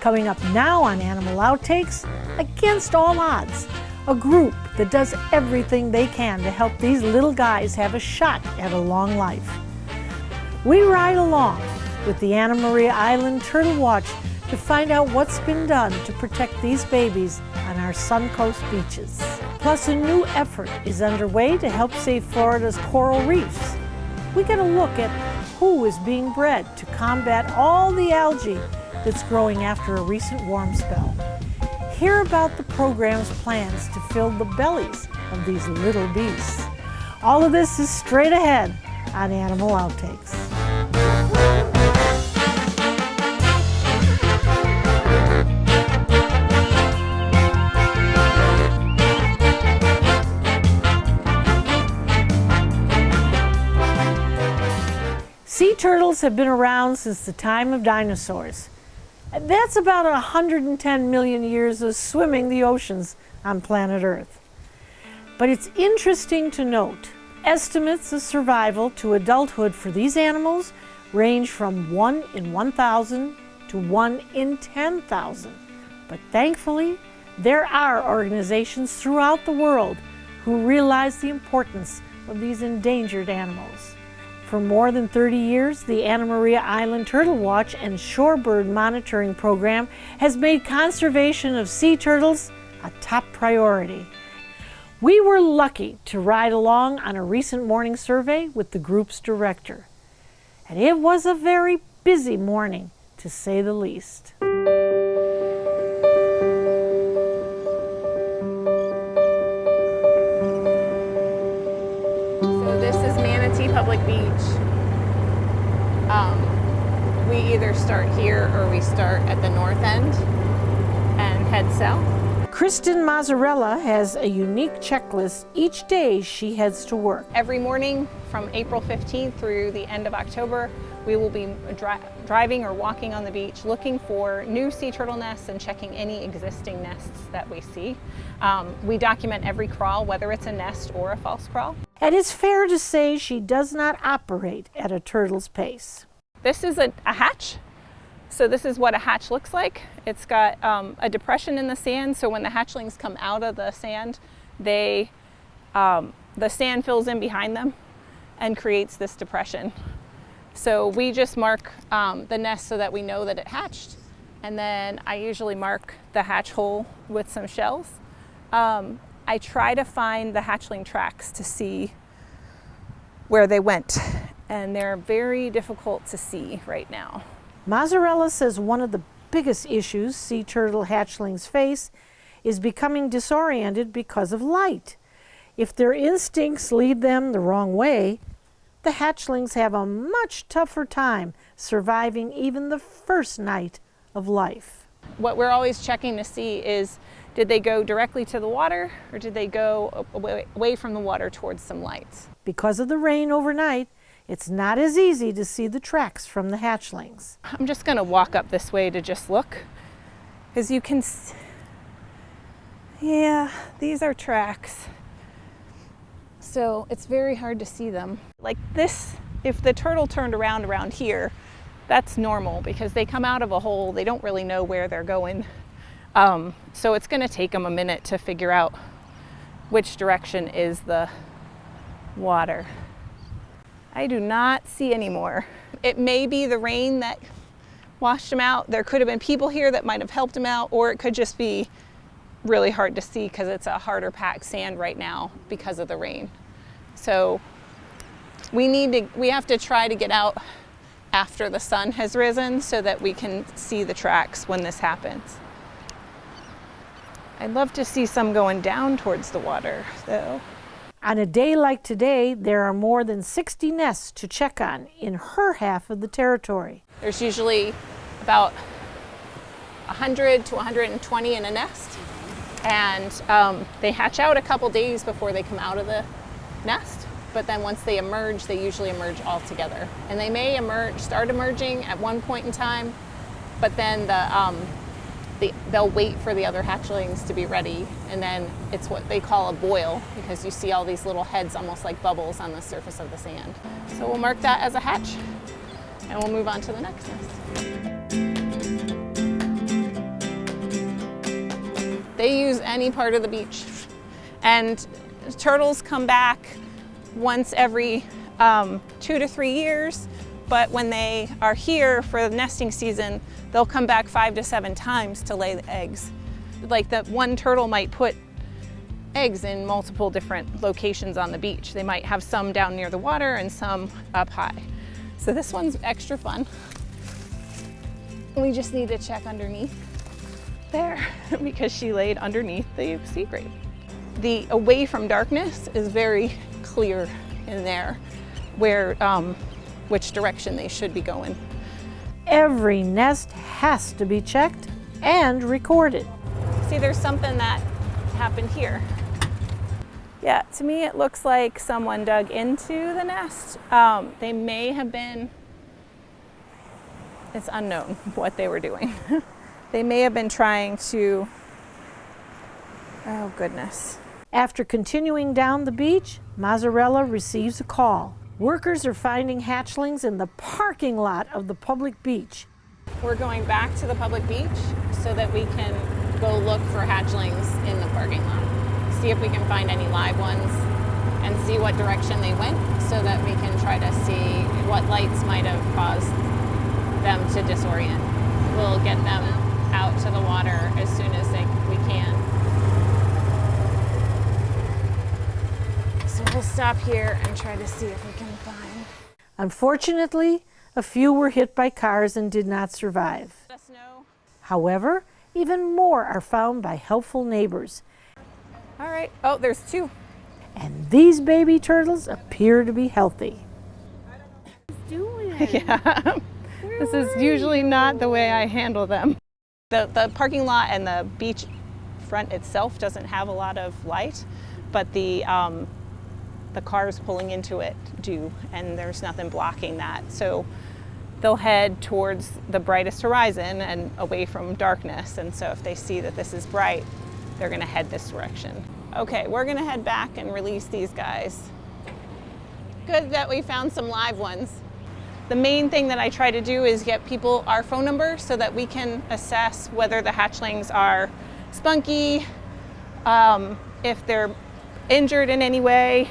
Coming up now on Animal Outtakes, against all odds, a group that does everything they can to help these little guys have a shot at a long life. We ride along with the Anna Maria Island Turtle Watch to find out what's been done to protect these babies on our Suncoast beaches. Plus, a new effort is underway to help save Florida's coral reefs. We get a look at who is being bred to combat all the algae that's growing after a recent warm spell. Hear about the program's plans to fill the bellies of these little beasts. All of this is straight ahead on Animal Outtakes. Sea turtles have been around since the time of dinosaurs. That's about 110 million years of swimming the oceans on planet Earth. But it's interesting to note, estimates of survival to adulthood for these animals range from 1 in 1,000 to 1 in 10,000. But thankfully, there are organizations throughout the world who realize the importance of these endangered animals. For more than 30 years, the Anna Maria Island Turtle Watch and Shorebird Monitoring Program has made conservation of sea turtles a top priority. We were lucky to ride along on a recent morning survey with the group's director. And it was a very busy morning, to say the least. Public Beach. We either start here or we start at the north end and head south. Kristen Mazzarella has a unique checklist each day she heads to work. Every morning from April 15th through the end of October, we will be driving or walking on the beach looking for new sea turtle nests and checking any existing nests that we see. We document every crawl, whether it's a nest or a false crawl. And it's fair to say she does not operate at a turtle's pace. This is a hatch. So this is what a hatch looks like. It's got a depression in the sand, so when the hatchlings come out of the sand, the sand fills in behind them and creates this depression. So we just mark the nest so that we know that it hatched. And then I usually mark the hatch hole with some shells. I try to find the hatchling tracks to see where they went, and they're very difficult to see right now. Mazzarella says one of the biggest issues sea turtle hatchlings face is becoming disoriented because of light. If their instincts lead them the wrong way, the hatchlings have a much tougher time surviving even the first night of life. What we're always checking to see is, did they go directly to the water or did they go away from the water towards some lights? Because of the rain overnight, it's not as easy to see the tracks from the hatchlings. I'm just going to walk up this way to just look, because you can yeah, these are tracks. So it's very hard to see them. Like this, if the turtle turned around here, that's normal because they come out of a hole, they don't really know where they're going. So it's going to take them a minute to figure out which direction is the water. I do not see any more. It may be the rain that washed them out. There could have been people here that might have helped them out, or it could just be really hard to see because it's a harder packed sand right now because of the rain. So we have to try to get out after the sun has risen so that we can see the tracks when this happens. I'd love to see some going down towards the water, though. On a day like today, there are more than 60 nests to check on in her half of the territory. There's usually about 100 to 120 in a nest, and they hatch out a couple days before they come out of the nest, but then once they emerge, they usually emerge all together. And they may start emerging at one point in time, but then they'll wait for the other hatchlings to be ready, and then it's what they call a boil because you see all these little heads almost like bubbles on the surface of the sand. So we'll mark that as a hatch and we'll move on to the next nest. any part of the beach. And turtles come back once every 2 to 3 years, but when they are here for the nesting season, they'll come back 5 to 7 times to lay the eggs. Like that one turtle might put eggs in multiple different locations on the beach. They might have some down near the water and some up high. So this one's extra fun. We just need to check underneath there because she laid underneath the sea grape. The away from darkness is very clear in there where, which direction they should be going. Every nest has to be checked and recorded. See, there's something that happened here. Yeah, to me it looks like someone dug into the nest. They may have been, it's unknown what they were doing. They may have been trying to, oh goodness. After continuing down the beach, Mozzarella receives a call. Workers are finding hatchlings in the parking lot of the public beach. We're going back to the public beach so that we can go look for hatchlings in the parking lot. See if we can find any live ones and see what direction they went so that we can try to see what lights might have caused them to disorient. We'll get them out to the water as soon as we can. So we'll stop here and try to see if we can find. Unfortunately, a few were hit by cars and did not survive. Let us know. However, even more are found by helpful neighbors. All right. Oh, there's 2. And these baby turtles appear to be healthy. Yeah. This is usually not the way I handle them. The parking lot and the beach front itself doesn't have a lot of light, but the cars pulling into it do, and there's nothing blocking that. So they'll head towards the brightest horizon and away from darkness. And so if they see that this is bright, they're gonna head this direction. Okay, we're gonna head back and release these guys. Good that we found some live ones. The main thing that I try to do is get people our phone number so that we can assess whether the hatchlings are spunky, if they're injured in any way,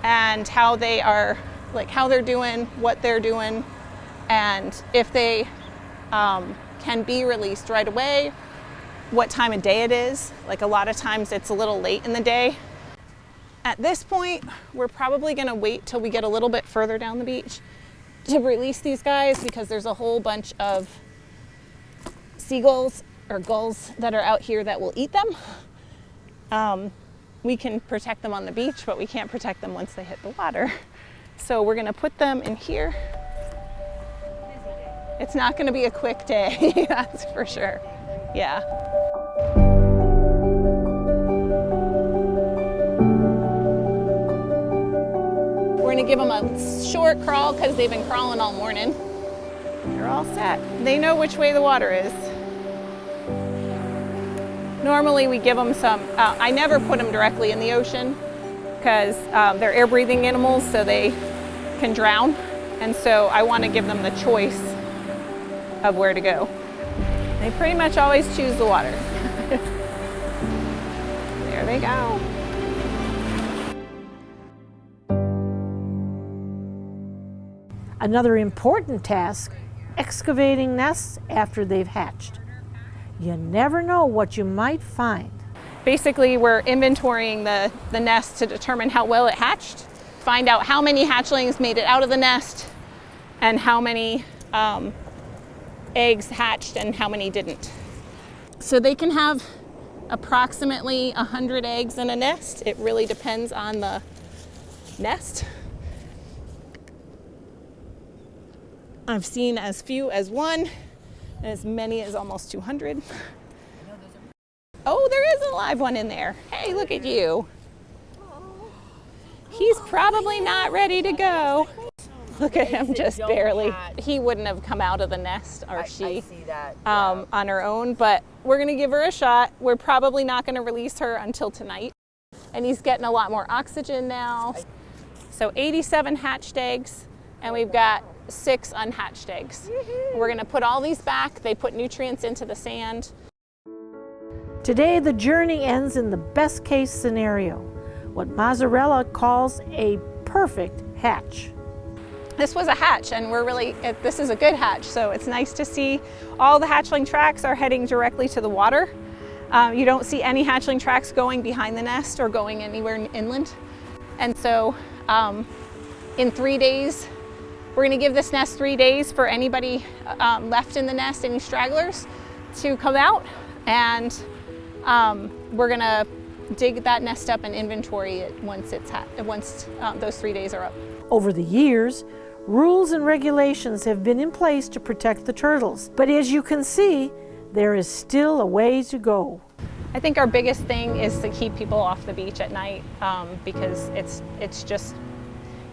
and how they are, like how they're doing, what they're doing, and if they can be released right away, what time of day it is. Like a lot of times it's a little late in the day. At this point, we're probably gonna wait till we get a little bit further down the beach to release these guys because there's a whole bunch of seagulls or gulls that are out here that will eat them. We can protect them on the beach, but we can't protect them once they hit the water. So we're gonna put them in here. It's not gonna be a quick day, that's for sure. Yeah. We're gonna give them a short crawl because they've been crawling all morning. They're all set. They know which way the water is. Normally we give them some, I never put them directly in the ocean because they're air breathing animals so they can drown. And so I want to give them the choice of where to go. They pretty much always choose the water. There they go. Another important task, excavating nests after they've hatched. You never know what you might find. Basically, we're inventorying the nest to determine how well it hatched, find out how many hatchlings made it out of the nest, and how many eggs hatched and how many didn't. So they can have approximately 100 eggs in a nest. It really depends on the nest. I've seen as few as 1, and as many as almost 200. Oh, there is a live one in there. Hey, look at you. He's probably not ready to go. Look at him just barely. He wouldn't have come out of the nest, or she, I see that, yeah. On her own, but we're gonna give her a shot. We're probably not gonna release her until tonight. And he's getting a lot more oxygen now. So 87 hatched eggs, and we've got 6 unhatched eggs. We're gonna put all these back. They put nutrients into the sand. Today, the journey ends in the best case scenario, what Mozzarella calls a perfect hatch. This was a hatch, and this is a good hatch, so it's nice to see all the hatchling tracks are heading directly to the water. You don't see any hatchling tracks going behind the nest or going anywhere inland. And so in 3 days, we're gonna give this nest 3 days for anybody left in the nest, any stragglers, to come out, and we're gonna dig that nest up and inventory it once those 3 days are up. Over the years, rules and regulations have been in place to protect the turtles, but as you can see, there is still a way to go. I think our biggest thing is to keep people off the beach at night because it's just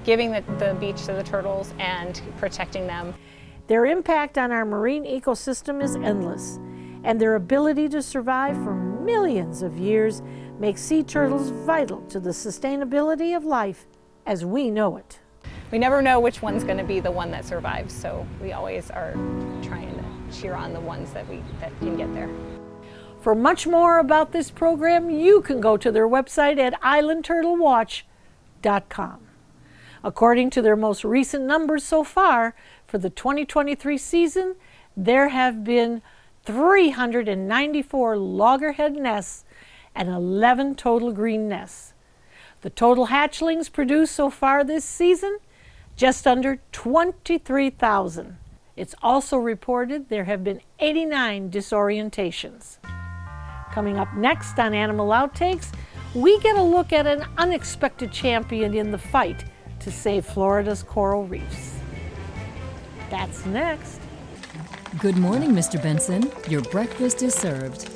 giving the beach to the turtles and protecting them. Their impact on our marine ecosystem is endless, and their ability to survive for millions of years makes sea turtles vital to the sustainability of life as we know it. We never know which one's going to be the one that survives, so we always are trying to cheer on the ones that can get there. For much more about this program, you can go to their website at islandturtlewatch.com. According to their most recent numbers so far, for the 2023 season, there have been 394 loggerhead nests and 11 total green nests. The total hatchlings produced so far this season, just under 23,000. It's also reported there have been 89 disorientations. Coming up next on Animal Outtakes, we get a look at an unexpected champion in the fight to save Florida's coral reefs. That's next. Good morning, Mr. Benson. Your breakfast is served.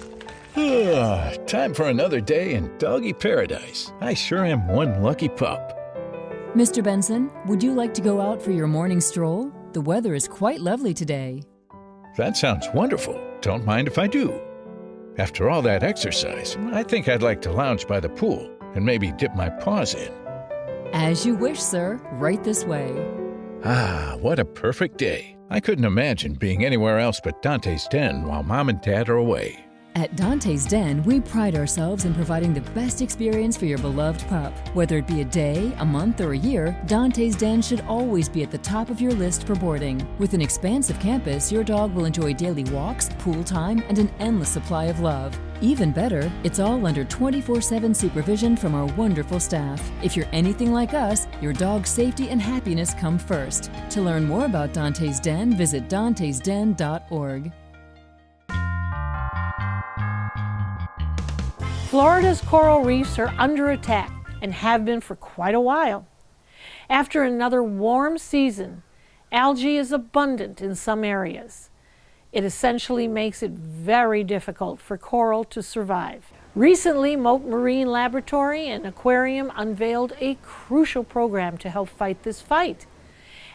Time for another day in doggy paradise. I sure am one lucky pup. Mr. Benson, would you like to go out for your morning stroll? The weather is quite lovely today. That sounds wonderful. Don't mind if I do. After all that exercise, I think I'd like to lounge by the pool and maybe dip my paws in. As you wish, sir. Right this way. Ah, what a perfect day. I couldn't imagine being anywhere else but Dante's Den while Mom and Dad are away. At Dante's Den, we pride ourselves in providing the best experience for your beloved pup. Whether it be a day, a month, or a year, Dante's Den should always be at the top of your list for boarding. With an expansive campus, your dog will enjoy daily walks, pool time, and an endless supply of love. Even better, it's all under 24/7 supervision from our wonderful staff. If you're anything like us, your dog's safety and happiness come first. To learn more about Dante's Den, visit dantesden.org. Florida's coral reefs are under attack and have been for quite a while. After another warm season, algae is abundant in some areas. It essentially makes it very difficult for coral to survive. Recently, Mote Marine Laboratory and Aquarium unveiled a crucial program to help fight this fight.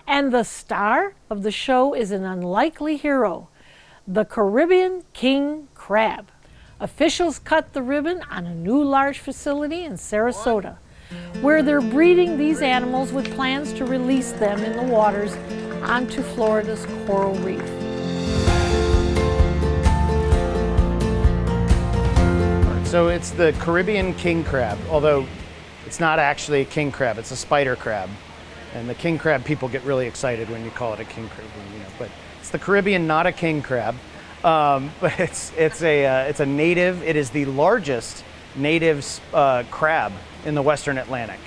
And the star of the show is an unlikely hero, the Caribbean king crab. Officials cut the ribbon on a new large facility in Sarasota, where they're breeding these animals with plans to release them in the waters onto Florida's coral reef. So it's the Caribbean king crab, although it's not actually a king crab, it's a spider crab. And the king crab people get really excited when you call it a king crab, but it's the Caribbean, not a king crab. But it's a native. It is the largest native crab in the Western Atlantic.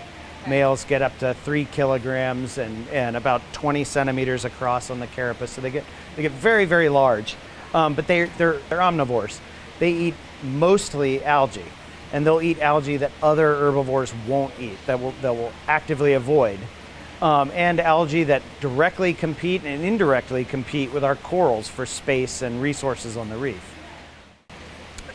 Males get up to 3 kilograms and about 20 centimeters across on the carapace. So they get very, very large. But they're omnivores. They eat mostly algae, and they'll eat algae that other herbivores won't eat, that will actively avoid. And algae that directly compete and indirectly compete with our corals for space and resources on the reef.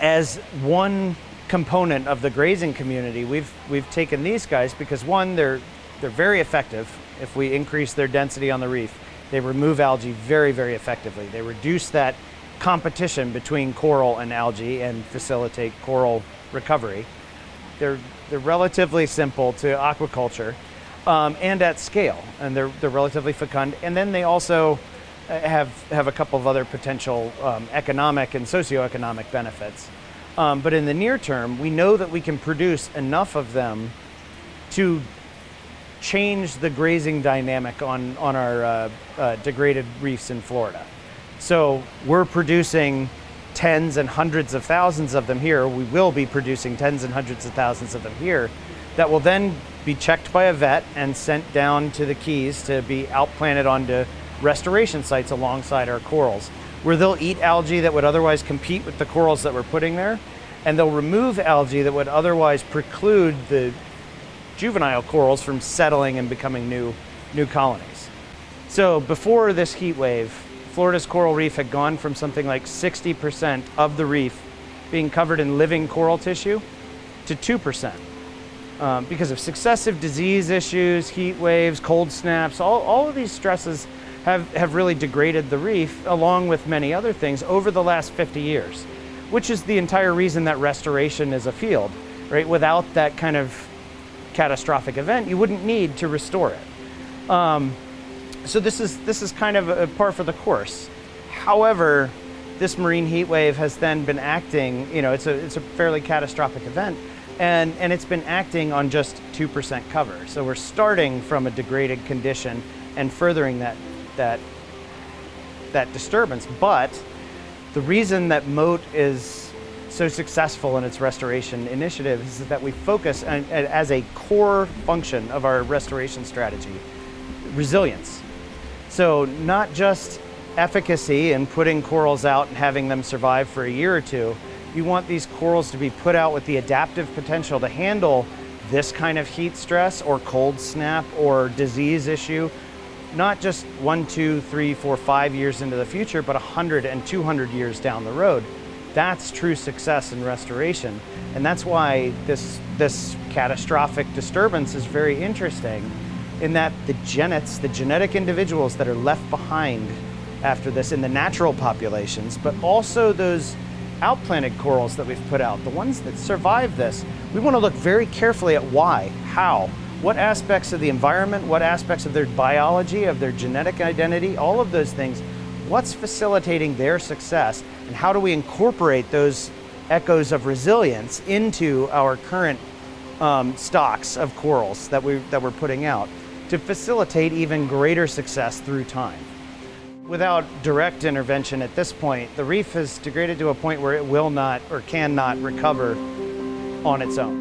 As one component of the grazing community, we've taken these guys because one, they're very effective. If we increase their density on the reef, they remove algae very, very effectively. They reduce that competition between coral and algae and facilitate coral recovery. They're relatively simple to aquaculture. And at scale, and they're relatively fecund. And then they also have a couple of other potential economic and socioeconomic benefits. But in the near term, we know that we can produce enough of them to change the grazing dynamic on our degraded reefs in Florida. So we're producing tens and hundreds of thousands of them here. We will be producing tens and hundreds of thousands of them here that will then be checked by a vet and sent down to the Keys to be outplanted onto restoration sites alongside our corals, where they'll eat algae that would otherwise compete with the corals that we're putting there, and they'll remove algae that would otherwise preclude the juvenile corals from settling and becoming new colonies. So before this heat wave, Florida's coral reef had gone from something like 60% of the reef being covered in living coral tissue to 2%. Because of successive disease issues, heat waves, cold snaps, all of these stresses have really degraded the reef, along with many other things, over the last 50 years, which is the entire reason that restoration is a field, right? Without that kind of catastrophic event, you wouldn't need to restore it. So this is kind of a par for the course. However, this marine heat wave has then been acting, it's a fairly catastrophic event, and it's been acting on just 2% cover. So we're starting from a degraded condition and furthering that disturbance. But the reason that Mote is so successful in its restoration initiative is that we focus on, as a core function of our restoration strategy, resilience. So not just efficacy in putting corals out and having them survive for a year or two. You want these corals to be put out with the adaptive potential to handle this kind of heat stress or cold snap or disease issue, not just 1, 2, 3, 4, 5 years into the future, but 100 and 200 years down the road. That's true success in restoration. And that's why this catastrophic disturbance is very interesting, in that the genetic individuals that are left behind after this in the natural populations, but also those outplanted corals that we've put out, the ones that survive this, we want to look very carefully at why, how, what aspects of the environment, what aspects of their biology, of their genetic identity, all of those things, what's facilitating their success, and how do we incorporate those echoes of resilience into our current stocks of corals that we're putting out to facilitate even greater success through time. Without direct intervention at this point, the reef has degraded to a point where it will not or cannot recover on its own.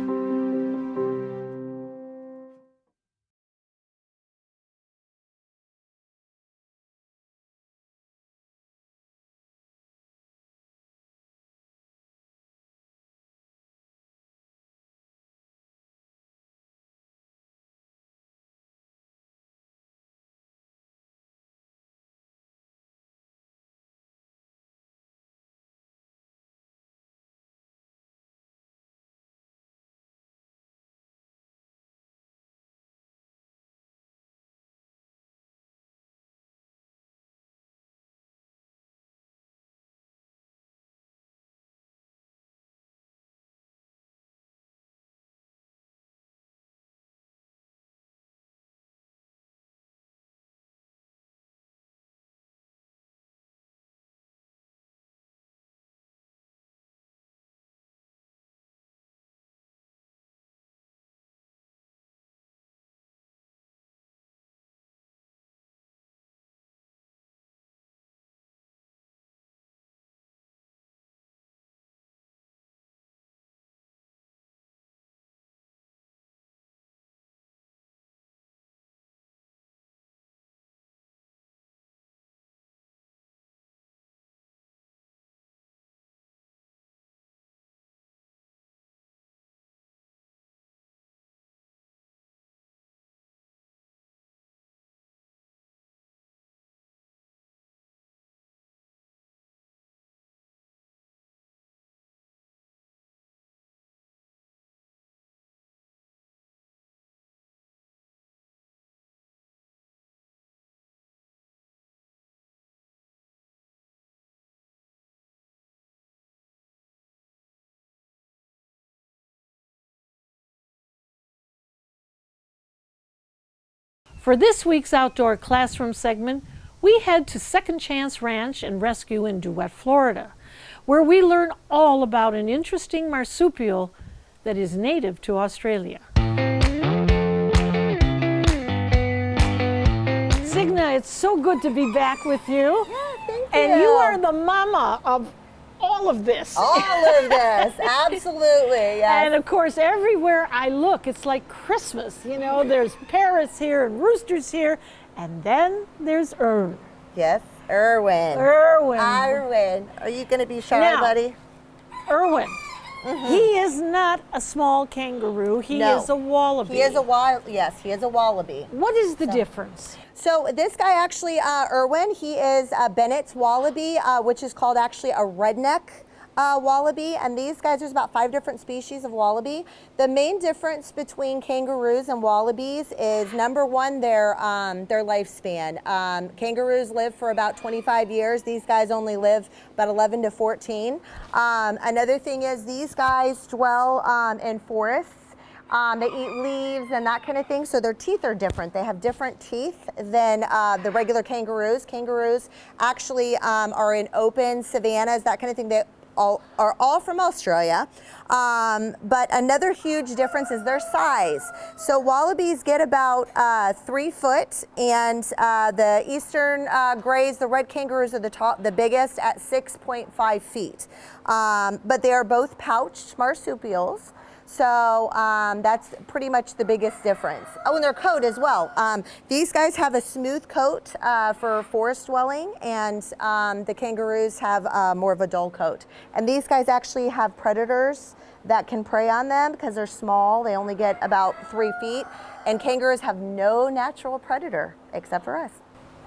For this week's Outdoor Classroom segment, we head to Second Chance Ranch and Rescue in Duette, Florida, where we learn all about an interesting marsupial that is native to Australia. Signa, it's so good to be back with you. Yeah, thank you. And you are the mama of all of this. All of this, absolutely, yes. And of course, everywhere I look, it's like Christmas. You know, there's parrots here and roosters here, and then there's Irwin. Yes, Irwin. Irwin. Are you going to be shy, Now, buddy? Irwin. He is not a small kangaroo. He No. is a wallaby. He is a he is a wallaby. What is the difference? So this guy actually, Irwin, he is Bennett's wallaby, which is called actually a redneck wallaby. And these guys, there's about 5 different species of wallaby. The main difference between kangaroos and wallabies is, number one, their lifespan. Kangaroos live for about 25 years. These guys only live about 11 to 14. Another thing is these guys dwell in forests. They eat leaves and that kind of thing, so their teeth are different. They have different teeth than the regular kangaroos. Kangaroos actually are in open savannas, that kind of thing. They are all from Australia. But another huge difference is their size. So wallabies get about 3 foot, and the eastern grays, the red kangaroos, are the biggest at 6.5 feet. But they are both pouched marsupials. So that's pretty much the biggest difference. Oh, and their coat as well. These guys have a smooth coat for forest dwelling, and the kangaroos have more of a dull coat. And these guys actually have predators that can prey on them because they're small. They only get about 3 feet. And kangaroos have no natural predator except for us.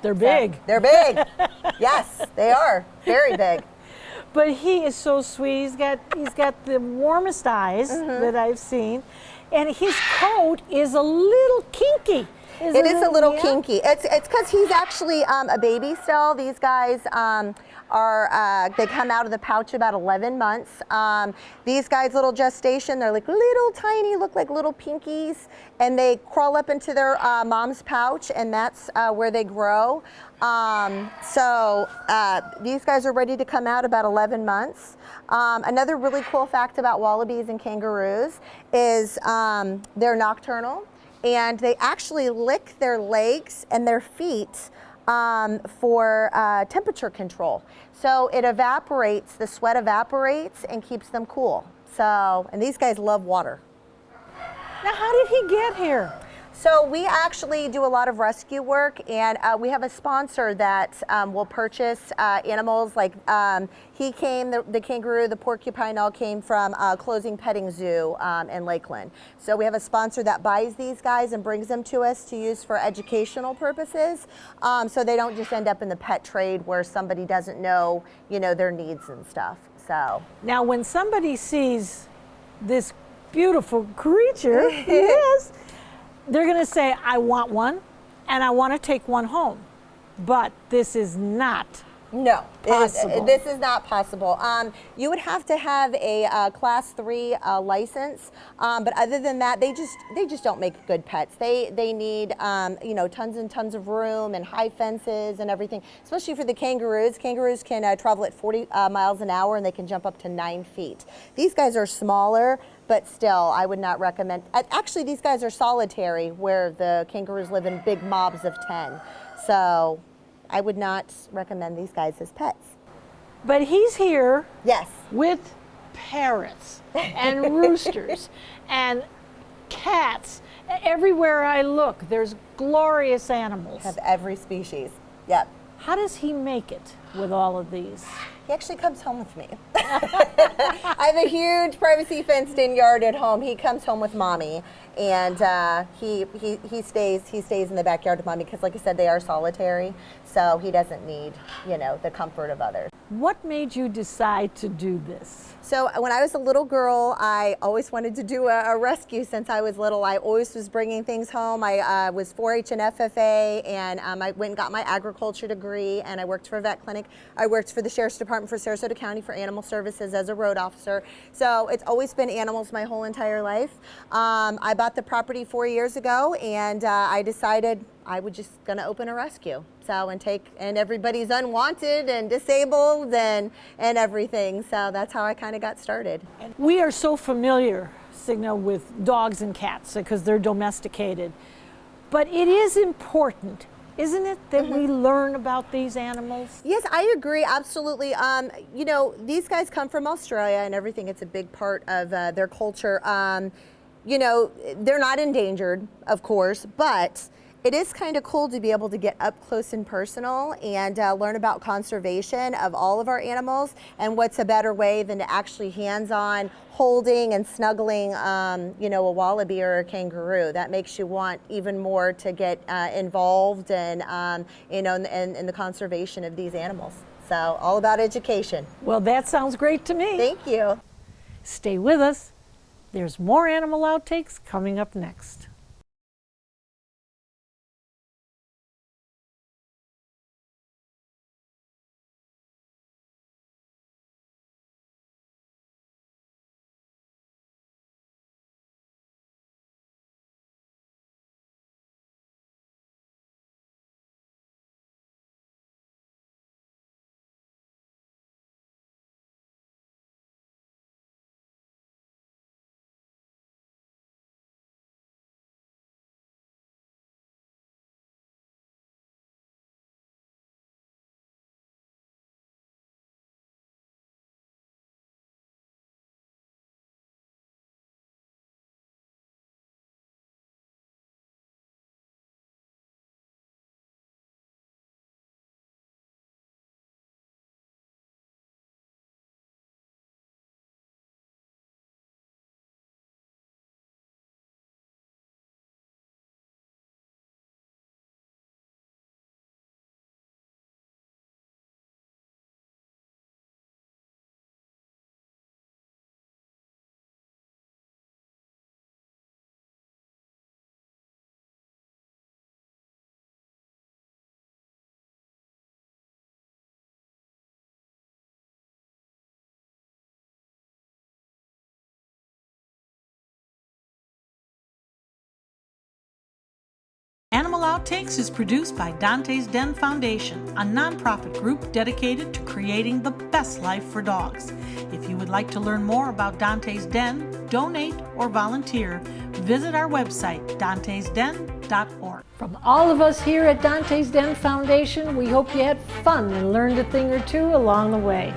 They're big. So, they're big. Yes, they are. Very big. But he is so sweet. He's got the warmest eyes that I've seen, and his coat is a little kinky. It is a little kinky. It's because he's actually a baby still. These guys they come out of the pouch about 11 months. These guys, little gestation, they're like little tiny, look like little pinkies, and they crawl up into their mom's pouch, and that's where they grow. So these guys are ready to come out about 11 months. Another really cool fact about wallabies and kangaroos is they're nocturnal, and they actually lick their legs and their feet for temperature control. So it evaporates, the sweat evaporates and keeps them cool. So, and these guys love water. Now, how did he get here? So we actually do a lot of rescue work, and we have a sponsor that will purchase animals. Like he came, the kangaroo, the porcupine all came from Closing Petting Zoo in Lakeland. So we have a sponsor that buys these guys and brings them to us to use for educational purposes, so they don't just end up in the pet trade where somebody doesn't know, their needs and stuff. So now, when somebody sees this beautiful creature, yes, they're going to say, I want one, and I want to take one home. But this is not possible. This is not possible. You would have to have a Class 3 license, but other than that, they just don't make good pets. They need tons and tons of room and high fences and everything. Especially for the kangaroos. Kangaroos can travel at 40 miles an hour, and they can jump up to 9 feet. These guys are smaller, but still, I would not recommend. Actually, these guys are solitary, where the kangaroos live in big mobs of 10. So I would not recommend these guys as pets. But he's here, yes, with parrots and roosters and cats. Everywhere I look, there's glorious animals. Have every species. Yep. How does he make it with all of these? He actually comes home with me. I have a huge privacy fenced in yard at home. He comes home with mommy, and he stays in the backyard with mommy because, like I said, they are solitary, so he doesn't need the comfort of others. What made you decide to do this? So when I was a little girl, I always wanted to do a rescue since I was little. I always was bringing things home. I was 4-H and FFA, and I went and got my agriculture degree, and I worked for a vet clinic. I worked for the Sheriff's Department for Sarasota County for Animal Services as a road officer. So it's always been animals my whole entire life. I bought the property 4 years ago, and I decided I was just going to open a rescue. So, and everybody's unwanted and disabled and everything. So that's how I kind of got started. We are so familiar, Signa, with dogs and cats because they're domesticated. But it is important, isn't it, that we learn about these animals? Yes, I agree, absolutely. You know, these guys come from Australia and everything. It's a big part of their culture. You know, they're not endangered, of course, but it is kind of cool to be able to get up close and personal and learn about conservation of all of our animals, and what's a better way than to actually hands-on holding and snuggling, you know, a wallaby or a kangaroo. That makes you want even more to get involved and, you know, in the conservation of these animals. So all about education. Well, that sounds great to me. Thank you. Stay with us. There's more Animal Outtakes coming up next. Animal Outtakes is produced by Dante's Den Foundation, a nonprofit group dedicated to creating the best life for dogs. If you would like to learn more about Dante's Den, donate, or volunteer, visit our website, dantesden.org. From all of us here at Dante's Den Foundation, we hope you had fun and learned a thing or two along the way.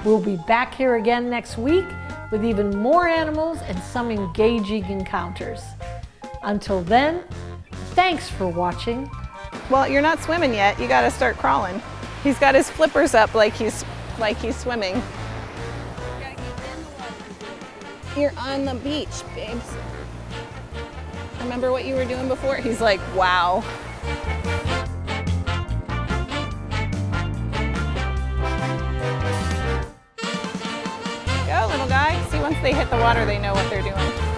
We'll be back here again next week with even more animals and some engaging encounters. Until then, thanks for watching. Well, you're not swimming yet. You got to start crawling. He's got his flippers up like he's swimming. You're on the beach, babes. Remember what you were doing before? He's like, wow. Go, little guy. See, once they hit the water, they know what they're doing.